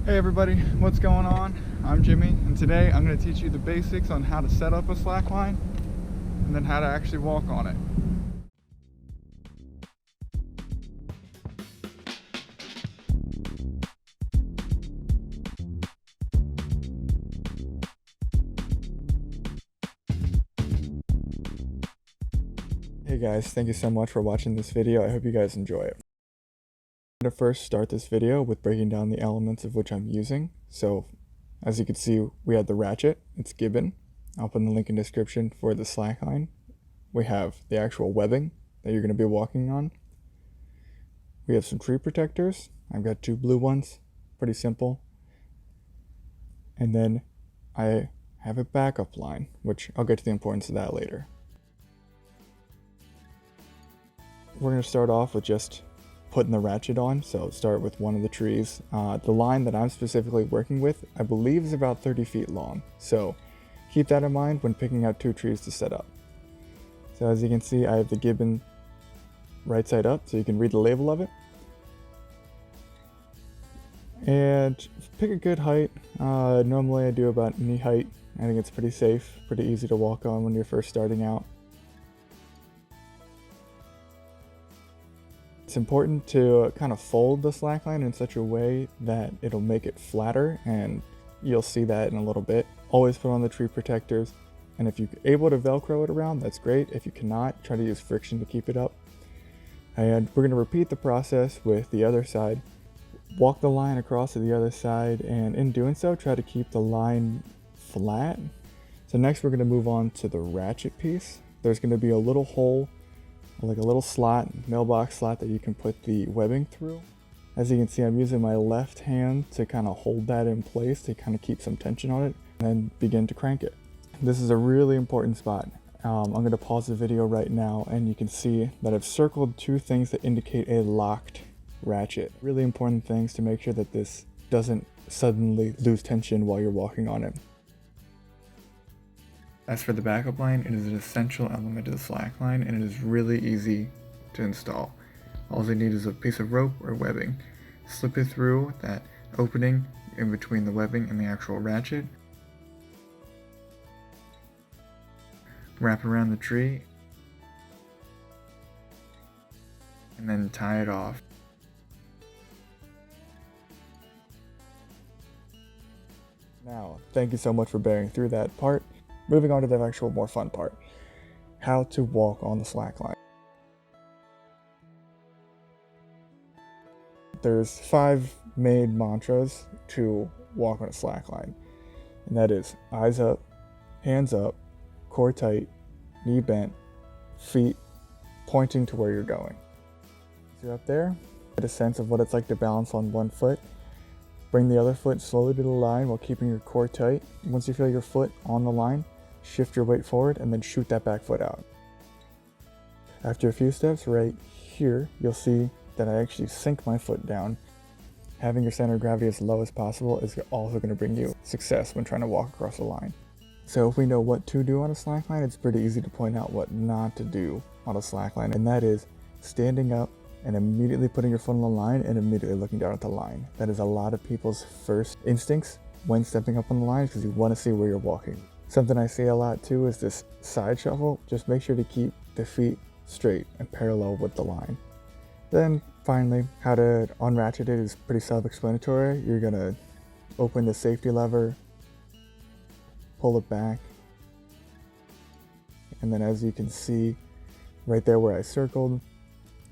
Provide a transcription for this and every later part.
Hey everybody, what's going on? I'm Jimmy, and today I'm going to teach you the basics on how to set up a slackline and then how to actually walk on it. Hey guys, thank you so much for watching this video. I hope you guys enjoy it. I'm going to first start this video with breaking down the elements of which I'm using. So as you can see, we have the ratchet, it's Gibbon. I'll put in the link in the description for the slackline. We have the actual webbing that you're going to be walking on. We have some tree protectors. I've got 2 blue ones, pretty simple. And then I have a backup line, which I'll get to the importance of that later. We're going to start off with just putting the ratchet on, so start with one of the trees. The line that I'm specifically working with, I believe, is about 30 feet long, so keep that in mind when picking out 2 trees to set up. So as you can see, I have the Gibbon right side up, so you can read the label of it. And pick a good height. Normally I do about knee height. I think it's pretty safe, pretty easy to walk on when you're first starting out. It's important to kind of fold the slackline in such a way that it'll make it flatter, and you'll see that in a little bit. Always put on the tree protectors, and if you're able to Velcro it around, that's great. If you cannot, try to use friction to keep it up. And we're going to repeat the process with the other side. Walk the line across to the other side, and in doing so, try to keep the line flat. So next we're going to move on to the ratchet piece. There's going to be a little hole, like a little slot, mailbox slot that you can put the webbing through. As you can see, I'm using my left hand to kind of hold that in place to kind of keep some tension on it and then begin to crank it. This is a really important spot. I'm going to pause the video right now, and you can see that I've circled 2 things that indicate a locked ratchet. Really important things to make sure that this doesn't suddenly lose tension while you're walking on it. As for the backup line, it is an essential element of the slackline, and it is really easy to install. All you need is a piece of rope or webbing. Slip it through that opening in between the webbing and the actual ratchet. Wrap around the tree, and then tie it off. Now, thank you so much for bearing through that part. Moving on to the actual more fun part, how to walk on the slackline. There's 5 main mantras to walk on a slackline, and that is eyes up, hands up, core tight, knee bent, feet pointing to where you're going. So you're up there, get a sense of what it's like to balance on one foot. Bring the other foot slowly to the line while keeping your core tight. Once you feel your foot on the line, shift your weight forward and then shoot that back foot out. After a few steps right here, you'll see that I actually sink my foot down. Having your center of gravity as low as possible is also going to bring you success when trying to walk across the line. So if we know what to do on a slackline, it's pretty easy to point out what not to do on a slackline, and that is standing up and immediately putting your foot on the line and immediately looking down at the line. That is a lot of people's first instincts when stepping up on the line, because you want to see where you're walking. Something I say a lot too is this side shuffle. Just make sure to keep the feet straight and parallel with the line. Then finally, how to unratchet it is pretty self-explanatory. You're gonna open the safety lever, pull it back, and then as you can see right there where I circled,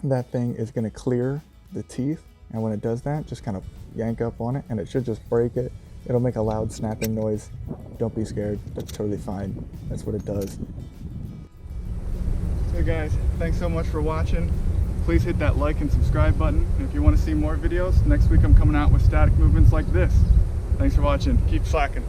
that thing is gonna clear the teeth, and when it does that, just kind of yank up on it and it should just break it. It'll make a loud snapping noise. Don't be scared, that's totally fine. That's what it does. So guys, thanks so much for watching. Please hit that like and subscribe button. And if you want to see more videos, next week I'm coming out with static movements like this. Thanks for watching. Keep slacking.